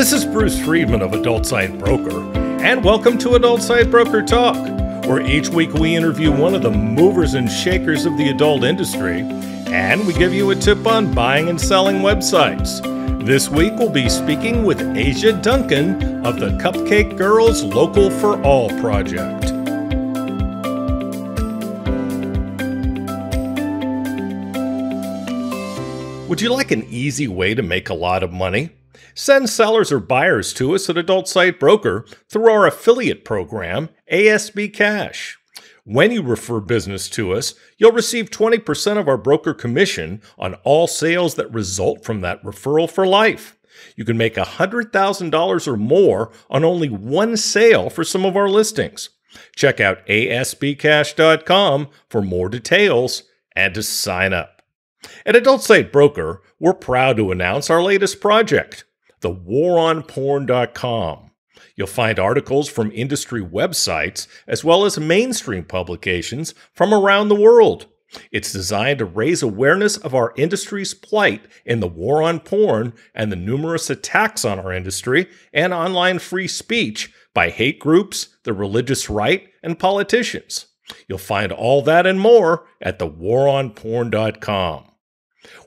This is Bruce Friedman of Adult Site Broker, and welcome to Adult Site Broker Talk, where each week we interview one of the movers and shakers of the adult industry, and we give you a tip on buying and selling websites. This week we'll be speaking with Asia Duncan of the Cupcake Girls Local for All project. Would you like an easy way to make a lot of money? Send sellers or buyers to us at Adult Site Broker through our affiliate program, ASB Cash. When you refer business to us, you'll receive 20% of our broker commission on all sales that result from that referral for life. You can make $100,000 or more on only one sale for some of our listings. Check out asbcash.com for more details and to sign up. At Adult Site Broker, we're proud to announce our latest project, thewaronporn.com. You'll find articles from industry websites as well as mainstream publications from around the world. It's designed to raise awareness of our industry's plight in the war on porn and the numerous attacks on our industry and online free speech by hate groups, the religious right, and politicians. You'll find all that and more at thewaronporn.com.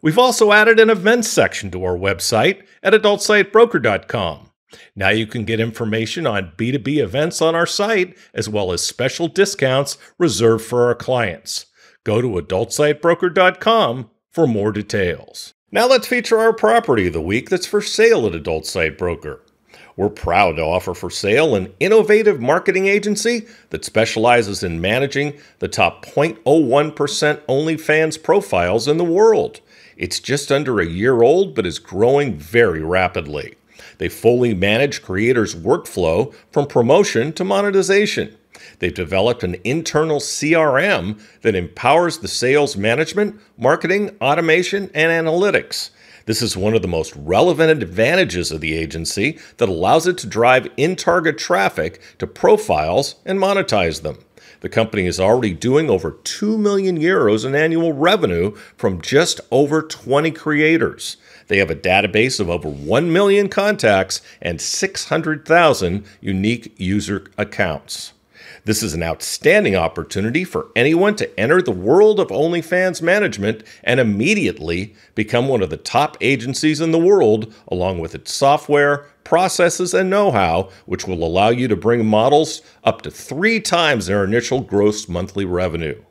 We've also added an events section to our website at adultsitebroker.com. Now you can get information on B2B events on our site, as well as special discounts reserved for our clients. Go to adultsitebroker.com for more details. Now let's feature our property of the week that's for sale at Adult Site Broker. We're proud to offer for sale an innovative marketing agency that specializes in managing the top 0.01% OnlyFans profiles in the world. It's just under a year old, but is growing very rapidly. They fully manage creators' workflow from promotion to monetization. They've developed an internal CRM that empowers the sales management, marketing, automation, and analytics. This is one of the most relevant advantages of the agency that allows it to drive in-target traffic to profiles and monetize them. The company is already doing over 2 million euros in annual revenue from just over 20 creators. They have a database of over 1 million contacts and 600,000 unique user accounts. This is an outstanding opportunity for anyone to enter the world of OnlyFans management and immediately become one of the top agencies in the world, along with its software, processes, and know-how, which will allow you to bring models up to 3 times their initial gross monthly revenue.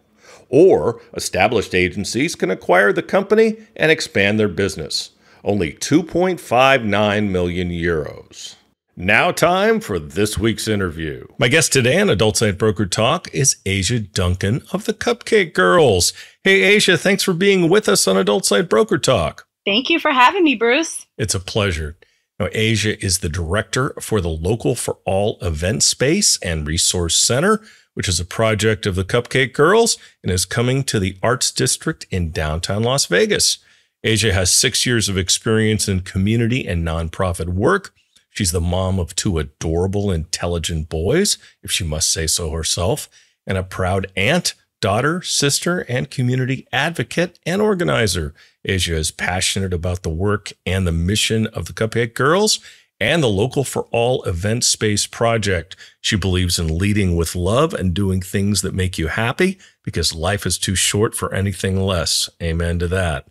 Or established agencies can acquire the company and expand their business. Only 2.59 million euros. Now time for this week's interview. My guest today on Adult Site Broker Talk is Asia Duncan of the Cupcake Girls. Hey Asia, thanks for being with us on Adult Site Broker Talk. Thank you for having me, Bruce. It's a pleasure. Now, Asia is the director for the Local for All Event Space and Resource Center, which is a project of the Cupcake Girls and is coming to the Arts District in downtown Las Vegas. Asia has 6 years of experience in community and nonprofit work. She's the mom of 2 adorable, intelligent boys, if she must say so herself, and a proud aunt, daughter, sister, and community advocate and organizer. Asia is passionate about the work and the mission of the Cupcake Girls and the Local for All Event Space project. She believes in leading with love and doing things that make you happy because life is too short for anything less. Amen to that.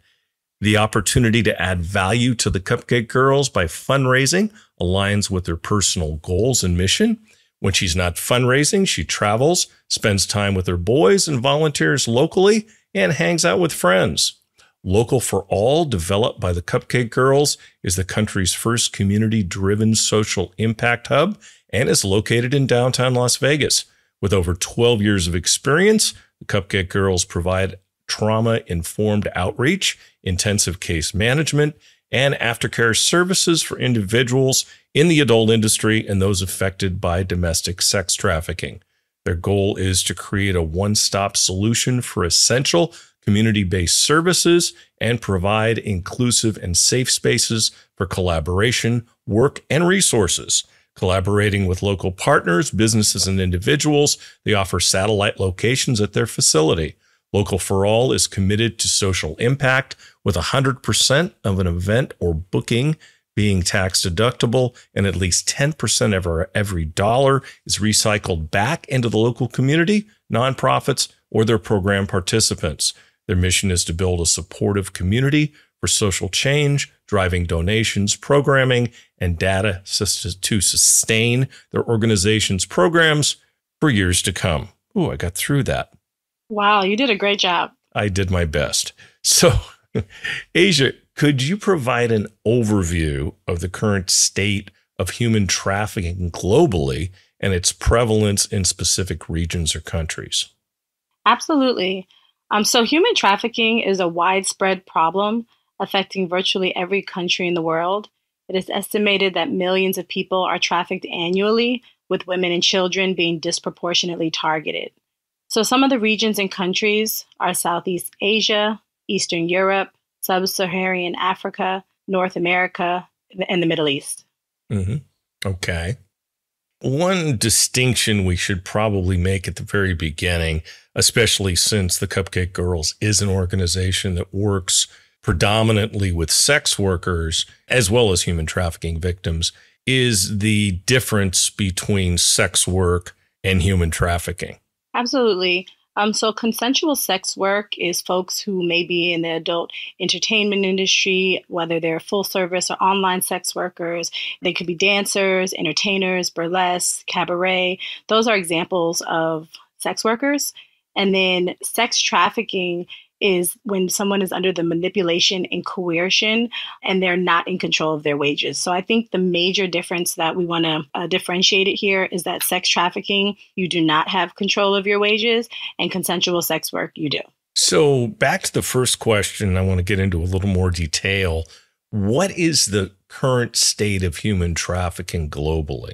The opportunity to add value to the Cupcake Girls by fundraising aligns with their personal goals and mission. When she's not fundraising, she travels, spends time with her boys, and volunteers locally and hangs out with friends. Local for All, developed by the Cupcake Girls, is the country's first community-driven social impact hub and is located in downtown Las Vegas. With over 12 years of experience, the Cupcake Girls provide trauma-informed outreach, intensive case management, and aftercare services for individuals in the adult industry and those affected by domestic sex trafficking. Their goal is to create a one-stop solution for essential community-based services and provide inclusive and safe spaces for collaboration, work, and resources. Collaborating with local partners, businesses, and individuals, they offer satellite locations at their facility. Local for All is committed to social impact with 100% of an event or booking being tax deductible, and at least 10% of every dollar is recycled back into the local community, nonprofits, or their program participants. Their mission is to build a supportive community for social change, driving donations, programming, and data to sustain their organization's programs for years to come. Ooh, I got through that. Wow, you did a great job. I did my best. So, Asia, could you provide an overview of the current state of human trafficking globally and its prevalence in specific regions or countries? Absolutely. So human trafficking is a widespread problem affecting virtually every country in the world. It is estimated that millions of people are trafficked annually, with women and children being disproportionately targeted. So some of the regions and countries are Southeast Asia, Eastern Europe, Sub-Saharan Africa, North America, and the Middle East. Mm-hmm. Okay. One distinction we should probably make at the very beginning, especially since the Cupcake Girls is an organization that works predominantly with sex workers as well as human trafficking victims, is the difference between sex work and human trafficking. Absolutely. So consensual sex work is folks who may be in the adult entertainment industry, whether they're full service or online sex workers. They could be dancers, entertainers, burlesque, cabaret. Those are examples of sex workers. And then sex trafficking is when someone is under the manipulation and coercion and they're not in control of their wages. So I think the major difference that we want to differentiate it here is that sex trafficking, you do not have control of your wages, and consensual sex work, you do. So back to the first question, I want to get into a little more detail. What is the current state of human trafficking globally?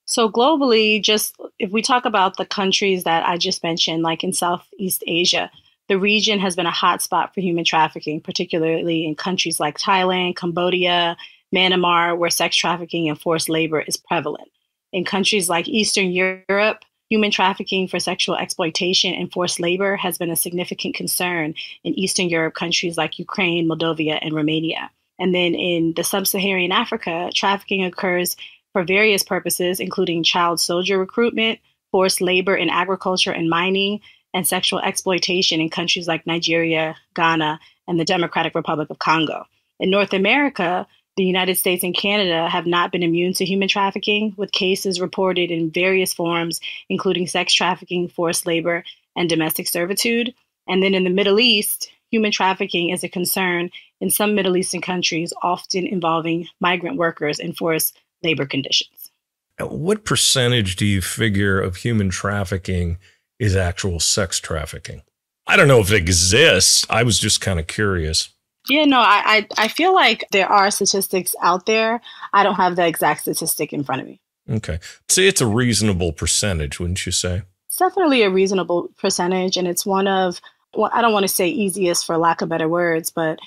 So globally, just if we talk about the countries that I just mentioned, like in Southeast Asia, the region has been a hotspot for human trafficking, particularly in countries like Thailand, Cambodia, Myanmar, where sex trafficking and forced labor is prevalent. In countries like Eastern Europe, human trafficking for sexual exploitation and forced labor has been a significant concern in Eastern Europe countries like Ukraine, Moldova, and Romania. And then in the Sub-Saharan Africa, trafficking occurs for various purposes, including child soldier recruitment, forced labor in agriculture and mining, and sexual exploitation in countries like Nigeria, Ghana, and the Democratic Republic of Congo. In North America, the United States and Canada have not been immune to human trafficking, with cases reported in various forms, including sex trafficking, forced labor, and domestic servitude. And then in the Middle East, human trafficking is a concern in some Middle Eastern countries, often involving migrant workers in forced labor conditions. What percentage do you figure of human trafficking is actual sex trafficking? I don't know if it exists. I was just kind of curious. Yeah, no, I feel like there are statistics out there. I don't have the exact statistic in front of me. Okay. So it's a reasonable percentage, wouldn't you say? It's definitely a reasonable percentage. And it's one of, well, I don't want to say easiest for lack of better words, but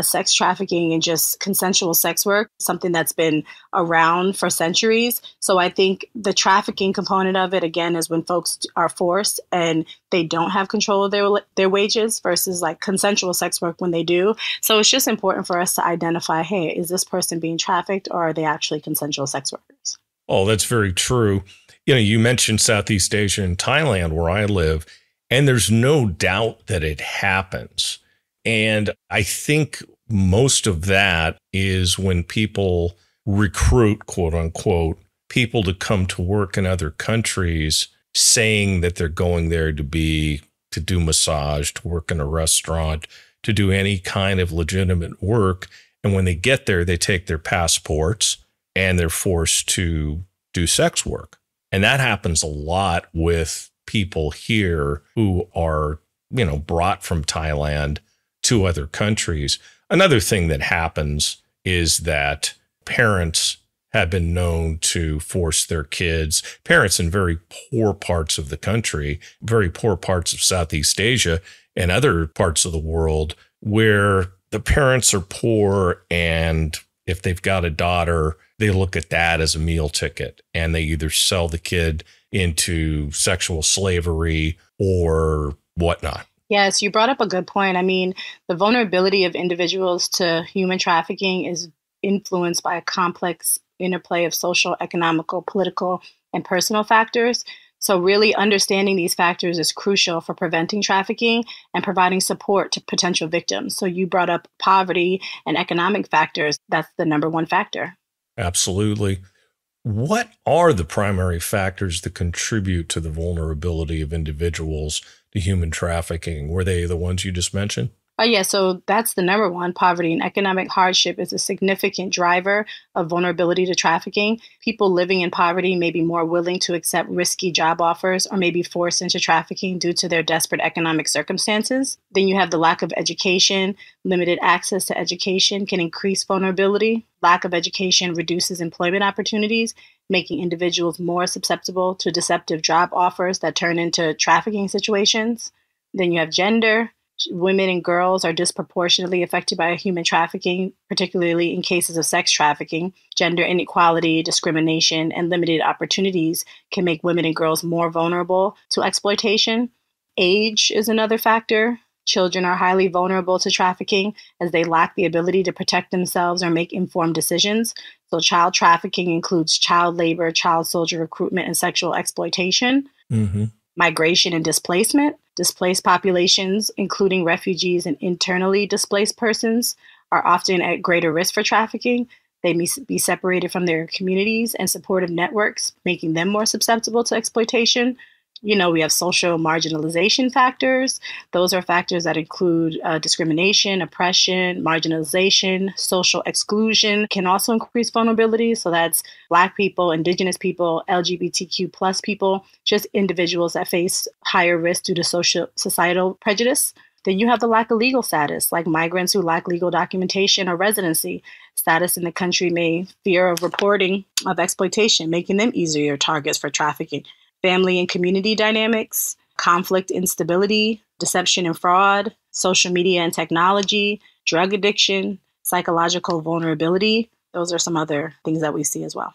sex trafficking and just consensual sex work, something that's been around for centuries. So I think the trafficking component of it, again, is when folks are forced and they don't have control of their wages versus like consensual sex work when they do. So it's just important for us to identify, hey, is this person being trafficked or are they actually consensual sex workers? Oh, that's very true. You know, you mentioned Southeast Asia and Thailand, where I live, and there's no doubt that it happens. And I think most of that is when people recruit, quote unquote, people to come to work in other countries, saying that they're going there to do massage, to work in a restaurant, to do any kind of legitimate work. And when they get there, they take their passports and they're forced to do sex work. And that happens a lot with people here who are, brought from Thailand to other countries. Another thing that happens is that parents have been known to force their kids, parents in very poor parts of the country, very poor parts of Southeast Asia and other parts of the world, where the parents are poor, and if they've got a daughter, they look at that as a meal ticket, and they either sell the kid into sexual slavery or whatnot. Yes, you brought up a good point. I mean, the vulnerability of individuals to human trafficking is influenced by a complex interplay of social, economical, political, and personal factors. So really understanding these factors is crucial for preventing trafficking and providing support to potential victims. So you brought up poverty and economic factors. That's the number one factor. Absolutely. What are the primary factors that contribute to the vulnerability of individuals to human trafficking? Were they the ones you just mentioned? Yeah, so that's the number one. Poverty and economic hardship is a significant driver of vulnerability to trafficking. People living in poverty may be more willing to accept risky job offers or may be forced into trafficking due to their desperate economic circumstances. Then you have the lack of education. Limited access to education can increase vulnerability. Lack of education reduces employment opportunities, making individuals more susceptible to deceptive job offers that turn into trafficking situations. Then you have gender. Women and girls are disproportionately affected by human trafficking, particularly in cases of sex trafficking. Gender inequality, discrimination, and limited opportunities can make women and girls more vulnerable to exploitation. Age is another factor. Children are highly vulnerable to trafficking as they lack the ability to protect themselves or make informed decisions. So child trafficking includes child labor, child soldier recruitment, and sexual exploitation. Mm-hmm. Migration and displacement. Displaced populations, including refugees and internally displaced persons, are often at greater risk for trafficking. They may be separated from their communities and supportive networks, making them more susceptible to exploitation. We have social marginalization factors. Those are factors that include discrimination, oppression, marginalization, social exclusion can also increase vulnerability. So that's Black people, Indigenous people, LGBTQ plus people, just individuals that face higher risk due to societal prejudice. Then you have the lack of legal status, like migrants who lack legal documentation or residency. Status in the country may fear of reporting of exploitation, making them easier targets for trafficking. Family and community dynamics, conflict, instability, deception and fraud, social media and technology, drug addiction, psychological vulnerability. Those are some other things that we see as well.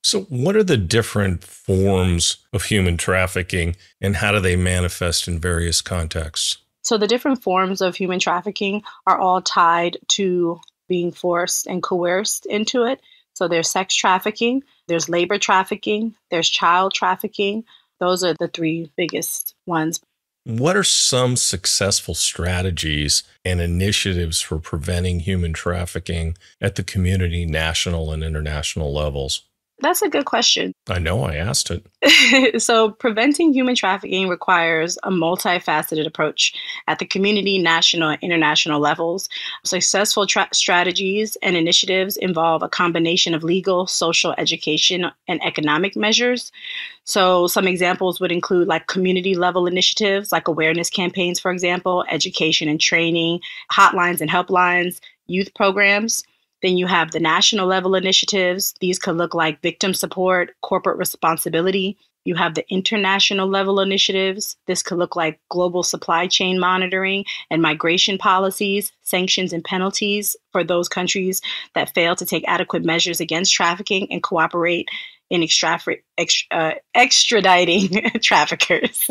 So what are the different forms of human trafficking and how do they manifest in various contexts? So the different forms of human trafficking are all tied to being forced and coerced into it. So there's sex trafficking, there's labor trafficking, there's child trafficking. Those are the three biggest ones. What are some successful strategies and initiatives for preventing human trafficking at the community, national, and international levels? That's a good question. I know, I asked it. So preventing human trafficking requires a multifaceted approach at the community, national, and international levels. Successful strategies and initiatives involve a combination of legal, social, education, and economic measures. So some examples would include like community level initiatives, like awareness campaigns, for example, education and training, hotlines and helplines, youth programs. Then you have the national level initiatives. These could look like victim support, corporate responsibility. You have the international level initiatives. This could look like global supply chain monitoring and migration policies, sanctions and penalties for those countries that fail to take adequate measures against trafficking and cooperate in extraditing traffickers.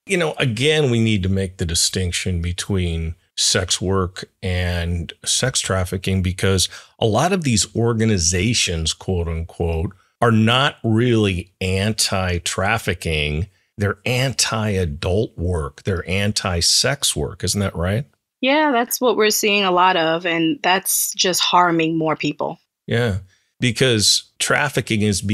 Again, we need to make the distinction between sex work and sex trafficking because a lot of these organizations, quote unquote, are not really anti-trafficking. They're anti-adult work. They're anti-sex work. Isn't that right? Yeah, that's what we're seeing a lot of. And that's just harming more people. Yeah, because trafficking was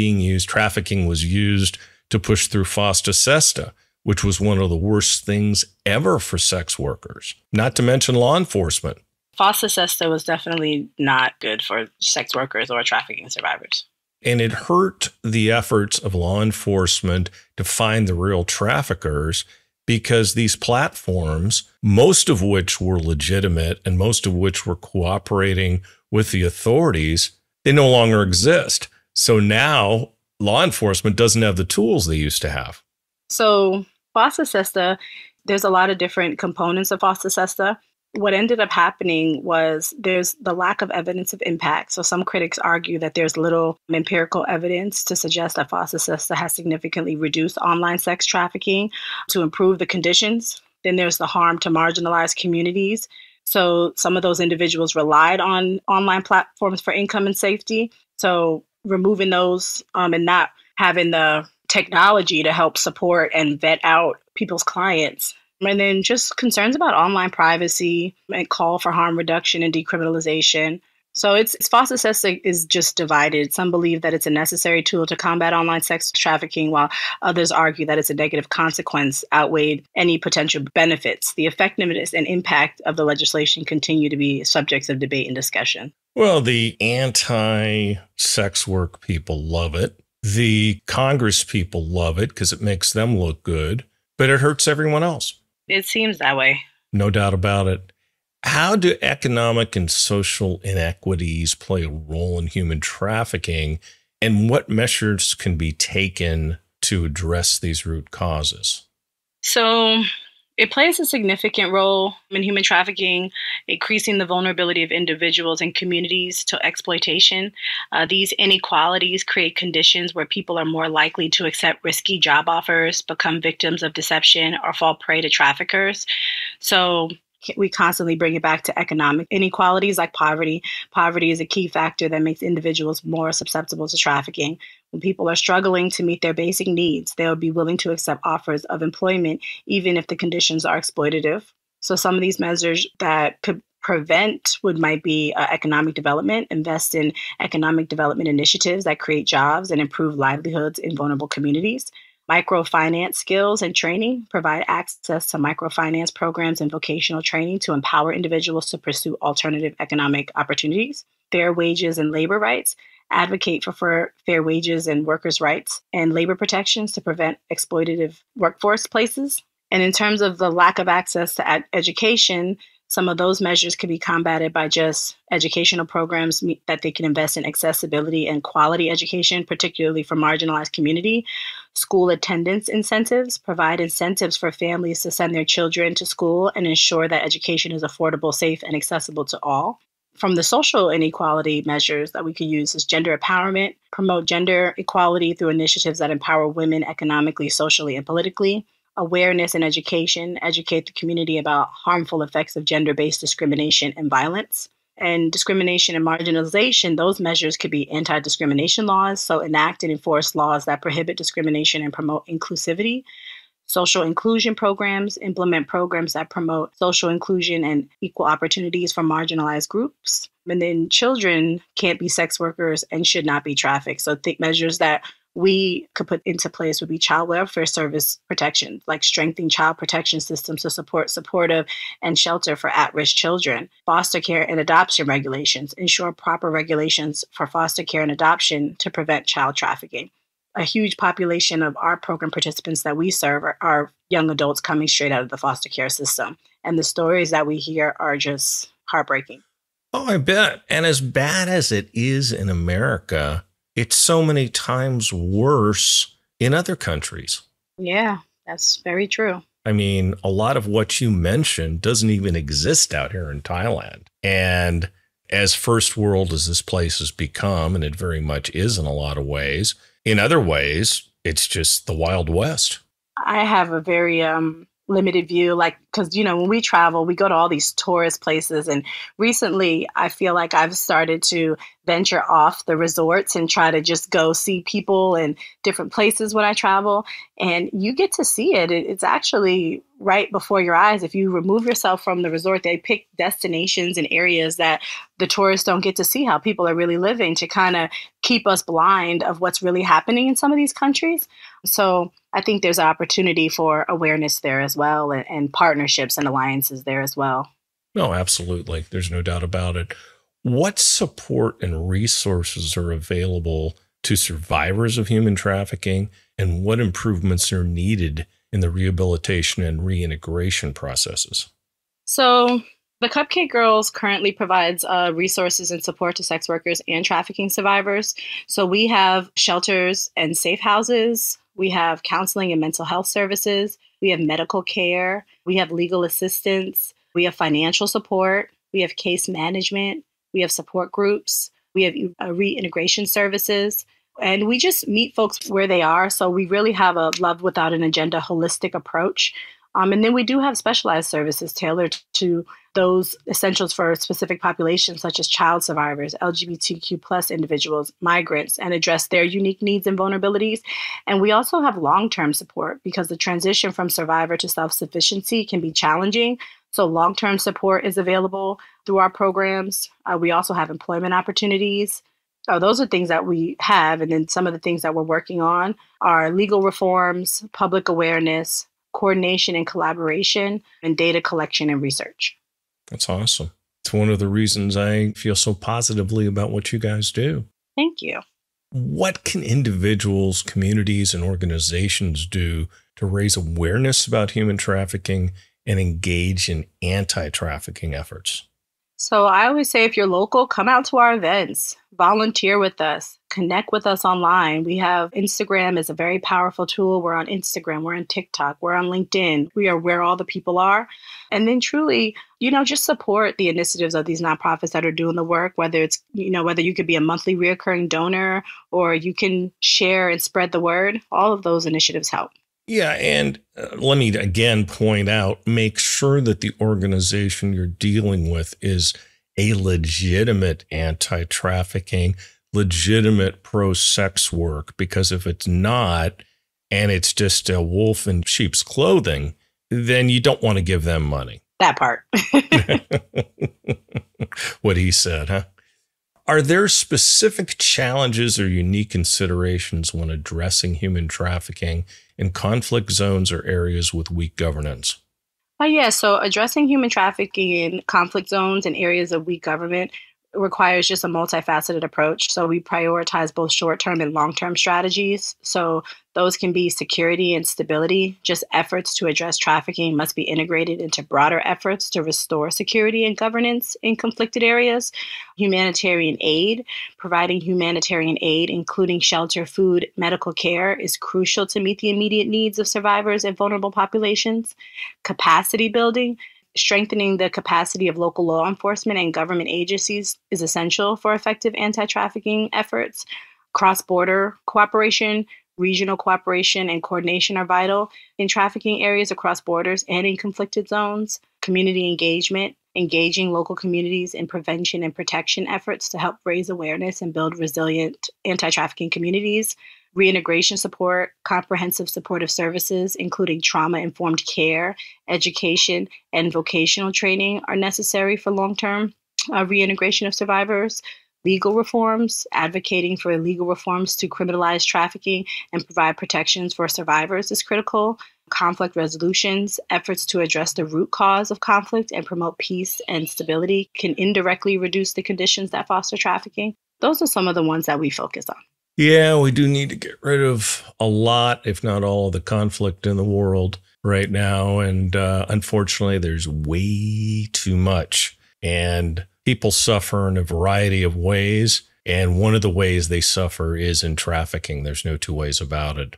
used to push through FOSTA SESTA, which was one of the worst things ever for sex workers, not to mention law enforcement. FOSTA SESTA was definitely not good for sex workers or trafficking survivors. And it hurt the efforts of law enforcement to find the real traffickers because these platforms, most of which were legitimate and most of which were cooperating with the authorities, they no longer exist. So now law enforcement doesn't have the tools they used to have. So FOSTA SESTA, there's a lot of different components of FOSTA SESTA. What ended up happening was there's the lack of evidence of impact. So some critics argue that there's little empirical evidence to suggest that FOSTA SESTA has significantly reduced online sex trafficking to improve the conditions. Then there's the harm to marginalized communities. So some of those individuals relied on online platforms for income and safety. So removing those and not having the technology to help support and vet out people's clients. And then just concerns about online privacy and call for harm reduction and decriminalization. So foster assessing is just divided. Some believe that it's a necessary tool to combat online sex trafficking, while others argue that it's a negative consequence outweighed any potential benefits. The effectiveness and impact of the legislation continue to be subjects of debate and discussion. Well, the anti-sex work people love it. The Congress people love it because it makes them look good, but it hurts everyone else. It seems that way. No doubt about it. How do economic and social inequities play a role in human trafficking, and what measures can be taken to address these root causes? So it plays a significant role in human trafficking, increasing the vulnerability of individuals and communities to exploitation. These inequalities create conditions where people are more likely to accept risky job offers, become victims of deception, or fall prey to traffickers. So we constantly bring it back to economic inequalities like poverty. Poverty is a key factor that makes individuals more susceptible to trafficking. When people are struggling to meet their basic needs, they'll be willing to accept offers of employment, even if the conditions are exploitative. So some of these measures that could prevent might be economic development, invest in economic development initiatives that create jobs and improve livelihoods in vulnerable communities. Microfinance skills and training provide access to microfinance programs and vocational training to empower individuals to pursue alternative economic opportunities. Fair wages and labor rights advocate for fair wages and workers' rights and labor protections to prevent exploitative workforce places. And in terms of the lack of access to education, some of those measures can be combated by just educational programs that they can invest in accessibility and quality education, particularly for marginalized community. School attendance incentives provide incentives for families to send their children to school and ensure that education is affordable, safe, and accessible to all. From the social inequality measures that we could use is gender empowerment, promote gender equality through initiatives that empower women economically, socially, and politically. Awareness and education, educate the community about harmful effects of gender-based discrimination and violence. And discrimination and marginalization, those measures could be anti-discrimination laws, so enact and enforce laws that prohibit discrimination and promote inclusivity. Social inclusion programs, implement programs that promote social inclusion and equal opportunities for marginalized groups. And then children can't be sex workers and should not be trafficked. So think measures that we could put into place would be child welfare service protection, like strengthening child protection systems to support supportive and shelter for at-risk children. Foster care and adoption regulations, ensure proper regulations for foster care and adoption to prevent child trafficking. A huge population of our program participants that we serve are young adults coming straight out of the foster care system. And the stories that we hear are just heartbreaking. Oh, I bet. And as bad as it is in America, it's so many times worse in other countries. Yeah, that's very true. I mean, a lot of what you mentioned doesn't even exist out here in Thailand. And as first world as this place has become, and it very much is in a lot of ways, in other ways, it's just the Wild West. I have a very limited view, because, when we travel, we go to all these tourist places. And recently, I feel like I've started to venture off the resorts and try to just go see people in different places when I travel. And you get to see it. It's actually right before your eyes. If you remove yourself from the resort, they pick destinations and areas that the tourists don't get to see how people are really living to kind of keep us blind of what's really happening in some of these countries. So I think there's an opportunity for awareness there as well, and partnerships and alliances there as well. No, absolutely. There's no doubt about it. What support and resources are available to survivors of human trafficking, and what improvements are needed in the rehabilitation and reintegration processes? So the Cupcake Girls currently provides resources and support to sex workers and trafficking survivors. So we have shelters and safe houses. We have counseling and mental health services. We have medical care. We have legal assistance. We have financial support. We have case management. We have support groups. We have reintegration services. And we just meet folks where they are. So we really have a love without an agenda holistic approach. And then we do have specialized services tailored to those essentials for specific populations, such as child survivors, LGBTQ plus individuals, migrants, and address their unique needs and vulnerabilities. And we also have long-term support because the transition from survivor to self-sufficiency can be challenging. So long-term support is available through our programs. We also have employment opportunities. Those are things that we have. And then some of the things that we're working on are legal reforms, public awareness, coordination and collaboration, and data collection and research. That's awesome. It's one of the reasons I feel so positively about what you guys do. Thank you. What can individuals, communities, and organizations do to raise awareness about human trafficking and engage in anti-trafficking efforts? So I always say, if you're local, come out to our events, volunteer with us, connect with us online. We have Instagram is a very powerful tool. We're on Instagram, we're on TikTok, we're on LinkedIn. We are where all the people are. And then truly, just support the initiatives of these nonprofits that are doing the work, whether it's, whether you could be a monthly reoccurring donor or you can share and spread the word. All of those initiatives help. Yeah, and let me again point out, make sure that the organization you're dealing with is a legitimate anti-trafficking, legitimate pro-sex work, because if it's not, and it's just a wolf in sheep's clothing, then you don't want to give them money. That part. What he said, huh? Are there specific challenges or unique considerations when addressing human trafficking in conflict zones or areas with weak governance? So addressing human trafficking in conflict zones and areas of weak government requires just a multifaceted approach. So we prioritize both short-term and long-term strategies. So those can be security and stability. Just efforts to address trafficking must be integrated into broader efforts to restore security and governance in conflicted areas. Humanitarian aid, providing humanitarian aid, including shelter, food, medical care, is crucial to meet the immediate needs of survivors and vulnerable populations. Capacity building, strengthening the capacity of local law enforcement and government agencies is essential for effective anti-trafficking efforts. Cross-border cooperation, regional cooperation, and coordination are vital in trafficking areas across borders and in conflicted zones. Community engagement, engaging local communities in prevention and protection efforts to help raise awareness and build resilient anti-trafficking communities. Reintegration support, comprehensive supportive services, including trauma-informed care, education, and vocational training are necessary for long-term reintegration of survivors. Legal reforms, advocating for legal reforms to criminalize trafficking and provide protections for survivors is critical. Conflict resolutions, efforts to address the root cause of conflict and promote peace and stability can indirectly reduce the conditions that foster trafficking. Those are some of the ones that we focus on. Yeah, we do need to get rid of a lot, if not all, of the conflict in the world right now. And unfortunately, there's way too much. And people suffer in a variety of ways. And one of the ways they suffer is in trafficking. There's no two ways about it.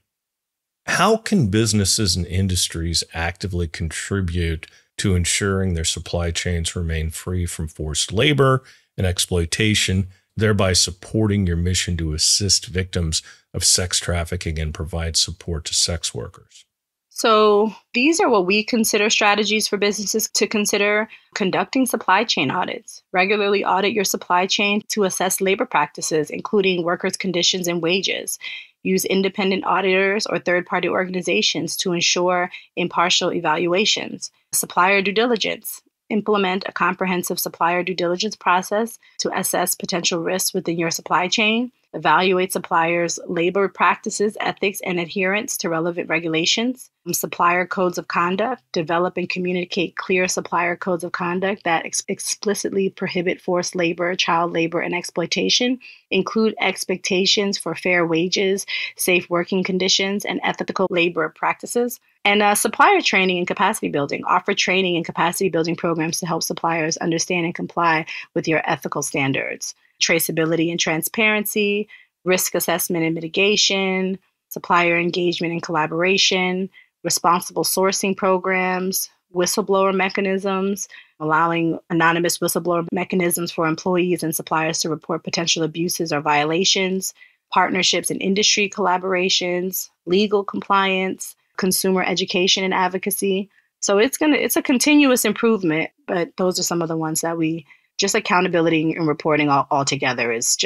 How can businesses and industries actively contribute to ensuring their supply chains remain free from forced labor and exploitation, thereby supporting your mission to assist victims of sex trafficking and provide support to sex workers? So these are what we consider strategies for businesses to consider: conducting supply chain audits. Regularly audit your supply chain to assess labor practices, including workers' conditions and wages. Use independent auditors or third-party organizations to ensure impartial evaluations. Supplier due diligence. Implement a comprehensive supplier due diligence process to assess potential risks within your supply chain. Evaluate suppliers' labor practices, ethics, and adherence to relevant regulations. Supplier codes of conduct. Develop and communicate clear supplier codes of conduct that explicitly prohibit forced labor, child labor, and exploitation. Include expectations for fair wages, safe working conditions, and ethical labor practices. And supplier training and capacity building. Offer training and capacity building programs to help suppliers understand and comply with your ethical standards. Traceability and transparency, risk assessment and mitigation, supplier engagement and collaboration, responsible sourcing programs, whistleblower mechanisms, allowing anonymous whistleblower mechanisms for employees and suppliers to report potential abuses or violations, partnerships and industry collaborations, legal compliance, consumer education and advocacy, So it's a continuous improvement, but those are some of the ones that we just accountability and reporting all together is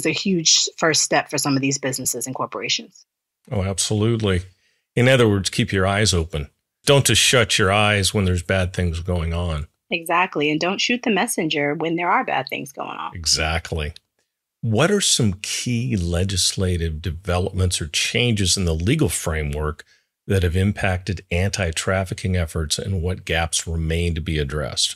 a huge first step for some of these businesses and corporations. Oh, absolutely. In other words, keep your eyes open. Don't just shut your eyes when there's bad things going on. Exactly. And don't shoot the messenger when there are bad things going on. Exactly. What are some key legislative developments or changes in the legal framework that have impacted anti-trafficking efforts, and what gaps remain to be addressed?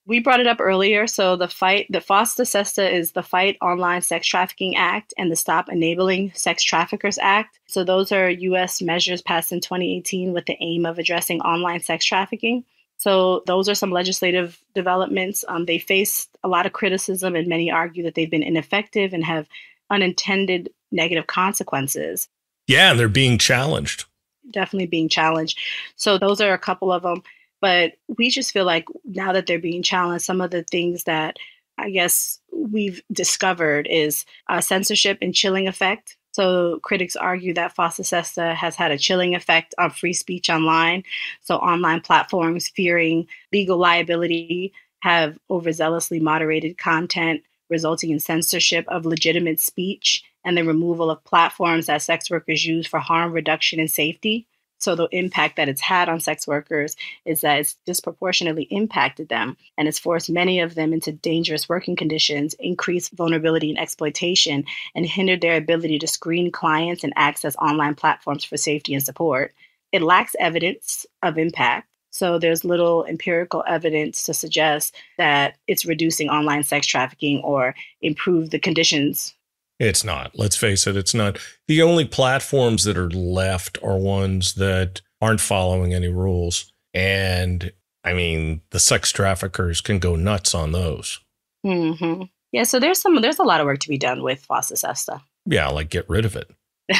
We brought it up earlier. So the FOSTA SESTA is the Fight Online Sex Trafficking Act and the Stop Enabling Sex Traffickers Act. So those are U.S. measures passed in 2018 with the aim of addressing online sex trafficking. So those are some legislative developments. They faced a lot of criticism, and many argue that they've been ineffective and have unintended negative consequences. Yeah, and they're being challenged. Definitely being challenged. So those are a couple of them. But we just feel like now that they're being challenged, some of the things that I guess we've discovered is a censorship and chilling effect. So critics argue that FOSTA SESTA has had a chilling effect on free speech online. So online platforms, fearing legal liability, have overzealously moderated content, resulting in censorship of legitimate speech and the removal of platforms that sex workers use for harm reduction and safety. So the impact that it's had on sex workers is that it's disproportionately impacted them, and it's forced many of them into dangerous working conditions, increased vulnerability and exploitation, and hindered their ability to screen clients and access online platforms for safety and support. It lacks evidence of impact. So there's little empirical evidence to suggest that it's reducing online sex trafficking or improve the conditions. It's not. Let's face it, it's not. The only platforms that are left are ones that aren't following any rules. And I mean, the sex traffickers can go nuts on those. Mm-hmm. Yeah, so there's a lot of work to be done with FOSTA SESTA. Yeah, like get rid of it.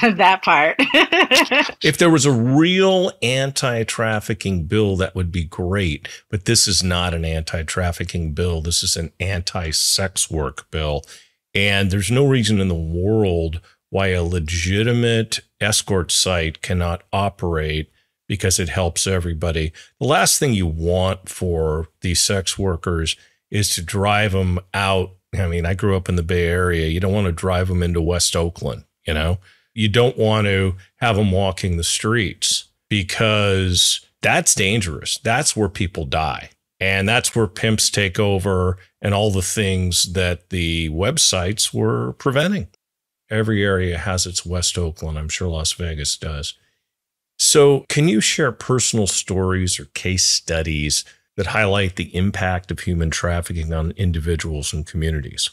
That part. If there was a real anti-trafficking bill, that would be great. But this is not an anti-trafficking bill. This is an anti-sex work bill. And there's no reason in the world why a legitimate escort site cannot operate because it helps everybody. The last thing you want for these sex workers is to drive them out. I mean, I grew up in the Bay Area. You don't want to drive them into West Oakland, you know? You don't want to have them walking the streets because that's dangerous. That's where people die. And that's where pimps take over and all the things that the websites were preventing. Every area has its West Oakland. I'm sure Las Vegas does. So can you share personal stories or case studies that highlight the impact of human trafficking on individuals and communities?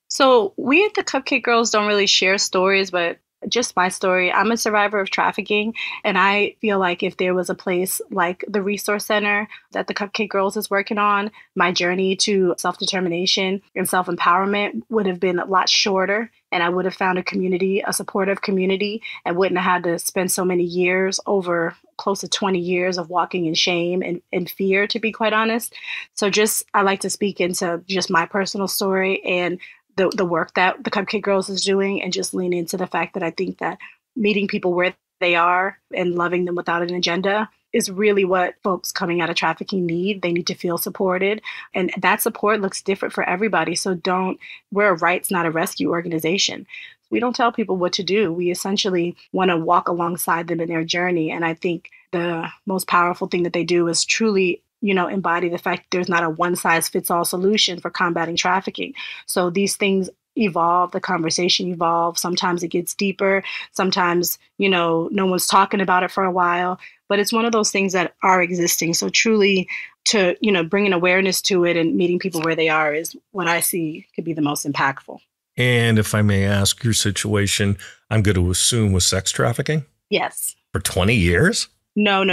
So we at the Cupcake Girls don't really share stories, but just my story. I'm a survivor of trafficking, and I feel like if there was a place like the Resource Center that the Cupcake Girls is working on, my journey to self-determination and self-empowerment would have been a lot shorter, and I would have found a community, a supportive community, and wouldn't have had to spend so many years, over close to 20 years of walking in shame and fear, to be quite honest. So I like to speak into just my personal story and the work that the Cupcake Girls is doing, and just lean into the fact that I think that meeting people where they are and loving them without an agenda is really what folks coming out of trafficking need. They need to feel supported, and that support looks different for everybody. So we're a rights, not a rescue organization. We don't tell people what to do. We essentially want to walk alongside them in their journey. And I think the most powerful thing that they do is truly embody the fact that there's not a one-size-fits-all solution for combating trafficking. So these things evolve, the conversation evolves. Sometimes it gets deeper. Sometimes, no one's talking about it for a while. But it's one of those things that are existing. So truly to, bringing awareness to it and meeting people where they are is what I see could be the most impactful. And if I may ask, your situation, I'm going to assume, was sex trafficking? Yes. For 20 years? No.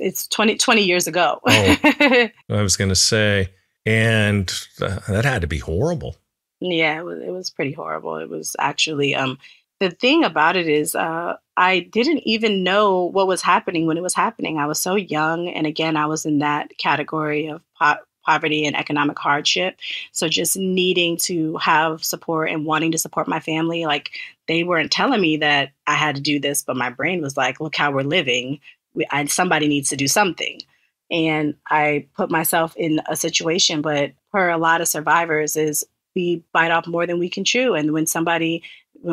It's 20 years ago. Oh, I was going to say, and that had to be horrible. Yeah, it was pretty horrible. It was actually, the thing about it is I didn't even know what was happening when it was happening. I was so young. And again, I was in that category of poverty and economic hardship. So just needing to have support and wanting to support my family, like they weren't telling me that I had to do this, but my brain was like, look how we're living. Somebody needs to do something. And I put myself in a situation, but for a lot of survivors is we bite off more than we can chew. And when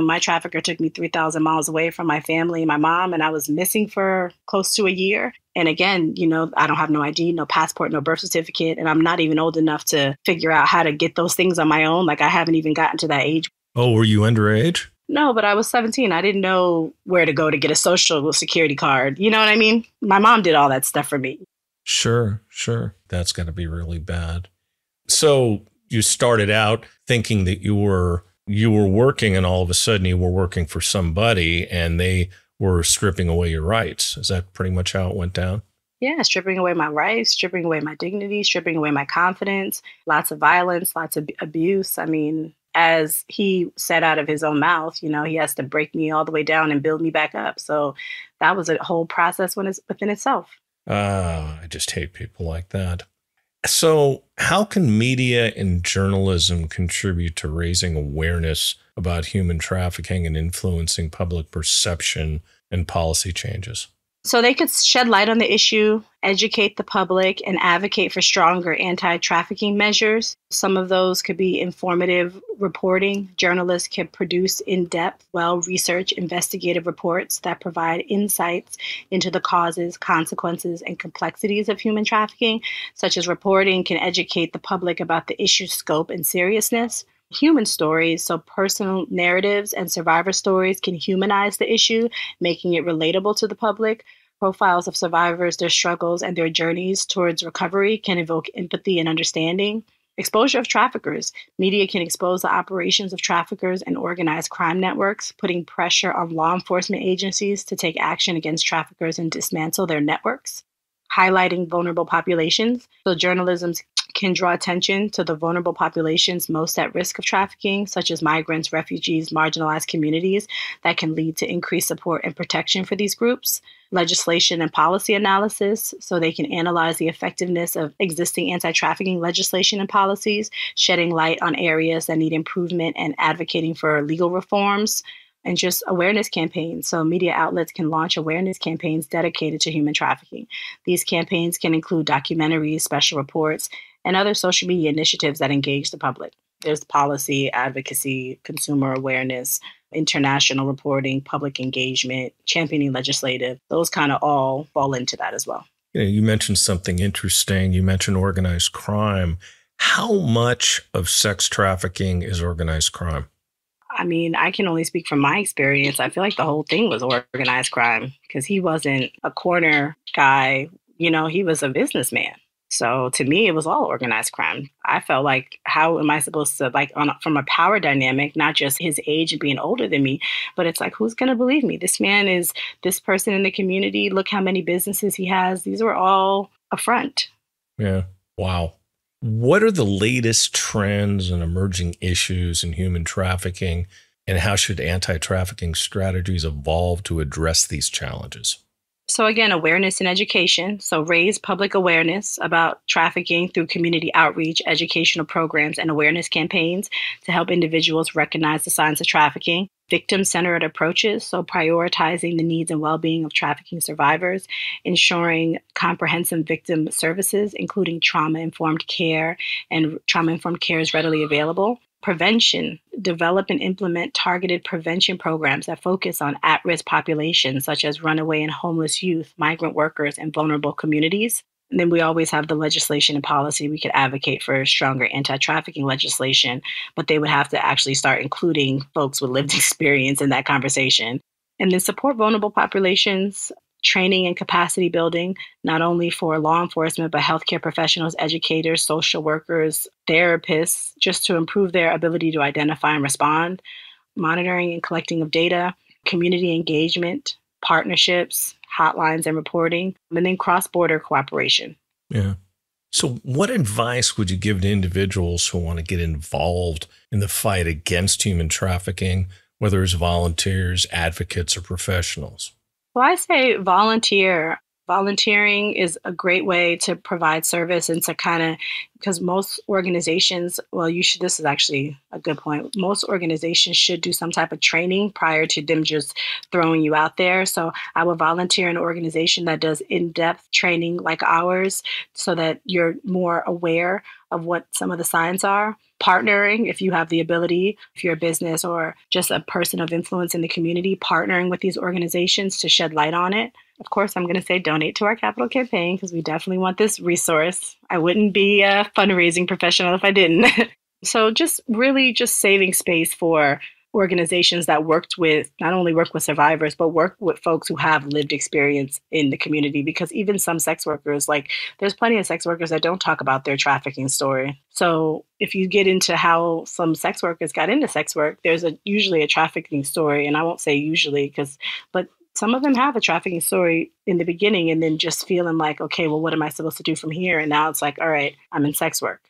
my trafficker took me 3,000 miles away from my family and my mom, and I was missing for close to a year. And again, I don't have no ID, no passport, no birth certificate, and I'm not even old enough to figure out how to get those things on my own. Like I haven't even gotten to that age. Oh, were you underage? No, but I was 17. I didn't know where to go to get a social security card. You know what I mean? My mom did all that stuff for me. Sure. That's going to be really bad. So you started out thinking that you were working, and all of a sudden you were working for somebody and they were stripping away your rights. Is that pretty much how it went down? Yeah, stripping away my rights, stripping away my dignity, stripping away my confidence, lots of violence, lots of abuse. I mean, as he said out of his own mouth, he has to break me all the way down and build me back up. So that was a whole process within itself. I just hate people like that. So how can media and journalism contribute to raising awareness about human trafficking and influencing public perception and policy changes? So they could shed light on the issue, educate the public, and advocate for stronger anti-trafficking measures. Some of those could be informative reporting. Journalists can produce in-depth, well-researched investigative reports that provide insights into the causes, consequences, and complexities of human trafficking, such as reporting can educate the public about the issue's scope and seriousness. Human stories, so personal narratives and survivor stories, can humanize the issue, making it relatable to the public. Profiles of survivors, their struggles, and their journeys towards recovery can evoke empathy and understanding. Exposure of traffickers. Media can expose the operations of traffickers and organized crime networks, putting pressure on law enforcement agencies to take action against traffickers and dismantle their networks. Highlighting vulnerable populations. So journalism can draw attention to the vulnerable populations most at risk of trafficking, such as migrants, refugees, marginalized communities, that can lead to increased support and protection for these groups. Legislation and policy analysis, so they can analyze the effectiveness of existing anti-trafficking legislation and policies, shedding light on areas that need improvement and advocating for legal reforms. And just awareness campaigns. So media outlets can launch awareness campaigns dedicated to human trafficking. These campaigns can include documentaries, special reports, and other social media initiatives that engage the public. There's policy, advocacy, consumer awareness, international reporting, public engagement, championing legislative. Those kind of all fall into that as well. You mentioned something interesting. You mentioned organized crime. How much of sex trafficking is organized crime? I mean, I can only speak from my experience. I feel like the whole thing was organized crime because he wasn't a corner guy. He was a businessman. So to me, it was all organized crime. I felt like, how am I supposed to, from a power dynamic, not just his age and being older than me, but it's like, who's going to believe me? This man is this person in the community. Look how many businesses he has. These were all a front. Yeah. Wow. What are the latest trends and emerging issues in human trafficking, and how should anti-trafficking strategies evolve to address these challenges? So again, awareness and education. So raise public awareness about trafficking through community outreach, educational programs, and awareness campaigns to help individuals recognize the signs of trafficking. Victim-centered approaches, so prioritizing the needs and well-being of trafficking survivors, ensuring comprehensive victim services, including trauma-informed care, and trauma-informed care is readily available. Prevention, develop and implement targeted prevention programs that focus on at-risk populations such as runaway and homeless youth, migrant workers, and vulnerable communities. And then we always have the legislation and policy. We could advocate for stronger anti-trafficking legislation, but they would have to actually start including folks with lived experience in that conversation. And then support vulnerable populations, training and capacity building, not only for law enforcement, but healthcare professionals, educators, social workers, therapists, just to improve their ability to identify and respond, monitoring and collecting of data, community engagement, partnerships, hotlines and reporting, and then cross-border cooperation. Yeah. So what advice would you give to individuals who want to get involved in the fight against human trafficking, whether it's volunteers, advocates, or professionals? Well, I say volunteer. Volunteering is a great way to provide service and to kind of, because most organizations, well, this is actually a good point. Most organizations should do some type of training prior to them just throwing you out there. So I would volunteer in an organization that does in-depth training like ours so that you're more aware of what some of the signs are. Partnering, if you have the ability, if you're a business or just a person of influence in the community, partnering with these organizations to shed light on it. Of course, I'm going to say donate to our capital campaign because we definitely want this resource. I wouldn't be a fundraising professional if I didn't. So just really just saving space for organizations that not only work with survivors, but work with folks who have lived experience in the community. Because even some sex workers, like there's plenty of sex workers that don't talk about their trafficking story. So if you get into how some sex workers got into sex work, there's usually a trafficking story. And I won't say usually but some of them have a trafficking story in the beginning and then just feeling like, okay, well, what am I supposed to do from here? And now it's like, all right, I'm in sex work,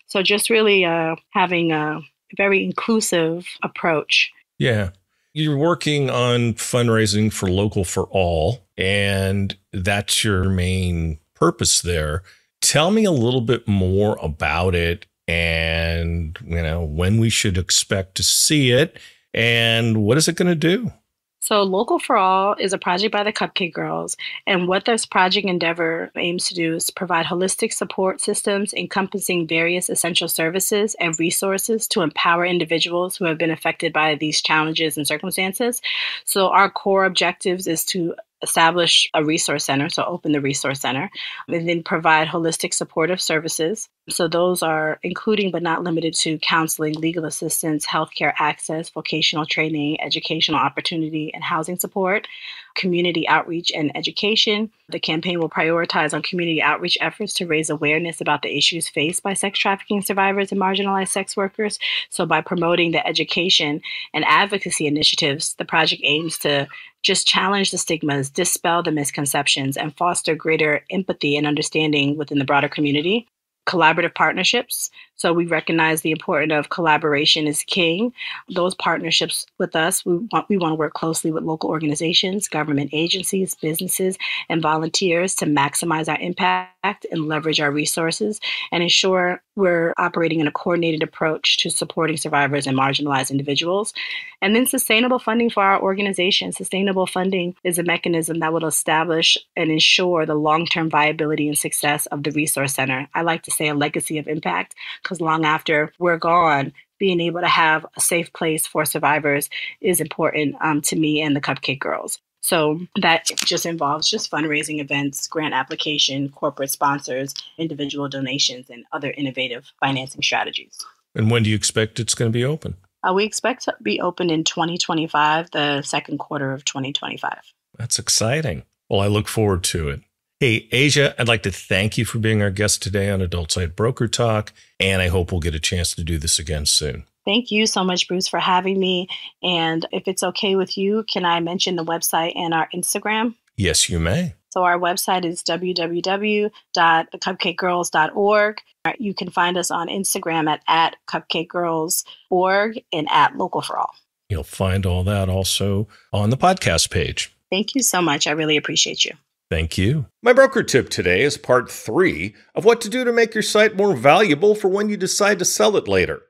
So just really having a very inclusive approach. Yeah. You're working on fundraising for Local for All, and that's your main purpose there. Tell me a little bit more about it and, when we should expect to see it and what is it going to do? So Local for All is a project by the Cupcake Girls. And what this project endeavor aims to do is provide holistic support systems encompassing various essential services and resources to empower individuals who have been affected by these challenges and circumstances. So our core objectives is to establish a resource center, so open the resource center, and then provide holistic supportive services. So those are including but not limited to counseling, legal assistance, healthcare access, vocational training, educational opportunity, and housing support, community outreach and education. The campaign will prioritize on community outreach efforts to raise awareness about the issues faced by sex trafficking survivors and marginalized sex workers. So by promoting the education and advocacy initiatives, the project aims to just challenge the stigmas, dispel the misconceptions, and foster greater empathy and understanding within the broader community. Collaborative partnerships. So we recognize the importance of collaboration is king. Those partnerships with us, we want to work closely with local organizations, government agencies, businesses, and volunteers to maximize our impact and leverage our resources and ensure we're operating in a coordinated approach to supporting survivors and marginalized individuals. And then sustainable funding for our organization. Sustainable funding is a mechanism that will establish and ensure the long-term viability and success of the Resource Center. I like to say a legacy of impact, because long after we're gone, being able to have a safe place for survivors is important to me and the Cupcake Girls. So that just involves just fundraising events, grant application, corporate sponsors, individual donations, and other innovative financing strategies. And when do you expect it's going to be open? We expect to be open in 2025, the second quarter of 2025. That's exciting. Well, I look forward to it. Hey, Asia, I'd like to thank you for being our guest today on Adult Site Broker Talk, and I hope we'll get a chance to do this again soon. Thank you so much, Bruce, for having me. And if it's okay with you, can I mention the website and our Instagram? Yes, you may. So our website is www.thecupcakegirls.org. You can find us on Instagram at cupcakegirls.org and at Local for All. You'll find all that also on the podcast page. Thank you so much. I really appreciate you. Thank you. My broker tip today is part 3 of what to do to make your site more valuable for when you decide to sell it later.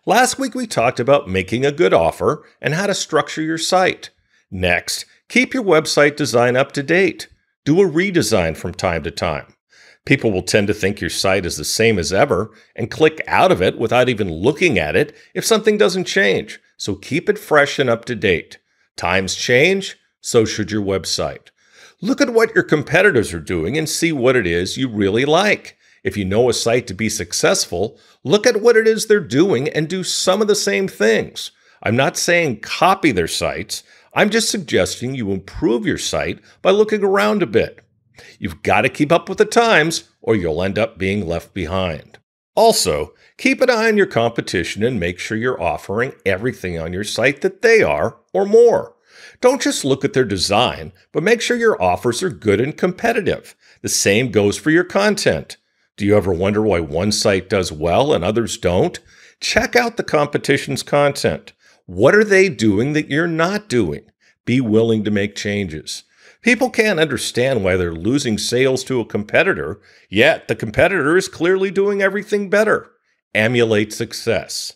Last week, we talked about making a good offer and how to structure your site. Next, keep your website design up to date. Do a redesign from time to time. People will tend to think your site is the same as ever and click out of it without even looking at it if something doesn't change. So keep it fresh and up to date. Times change, so should your website. Look at what your competitors are doing and see what it is you really like. If you know a site to be successful, look at what it is they're doing and do some of the same things. I'm not saying copy their sites. I'm just suggesting you improve your site by looking around a bit. You've got to keep up with the times or you'll end up being left behind. Also, keep an eye on your competition and make sure you're offering everything on your site that they are or more. Don't just look at their design, but make sure your offers are good and competitive. The same goes for your content. Do you ever wonder why one site does well and others don't? Check out the competition's content. What are they doing that you're not doing? Be willing to make changes. People can't understand why they're losing sales to a competitor, yet the competitor is clearly doing everything better. Emulate success.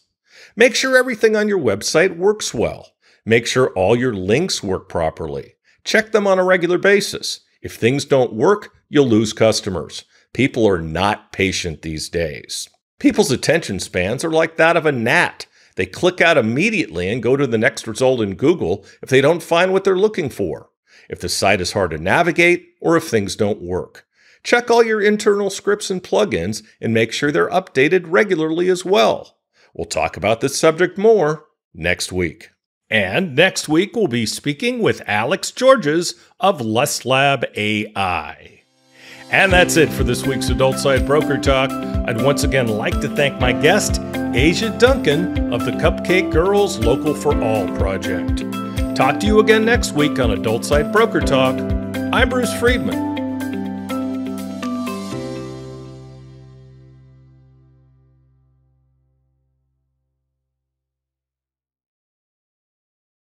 Make sure everything on your website works well. Make sure all your links work properly. Check them on a regular basis. If things don't work, you'll lose customers. People are not patient these days. People's attention spans are like that of a gnat. They click out immediately and go to the next result in Google if they don't find what they're looking for, if the site is hard to navigate, or if things don't work. Check all your internal scripts and plugins and make sure they're updated regularly as well. We'll talk about this subject more next week. And next week, we'll be speaking with Alex Georges of LessLab AI. And that's it for this week's Adult Side Broker Talk. I'd once again like to thank my guest, Asia Duncan of the Cupcake Girls Local for All project. Talk to you again next week on Adult Side Broker Talk. I'm Bruce Friedman.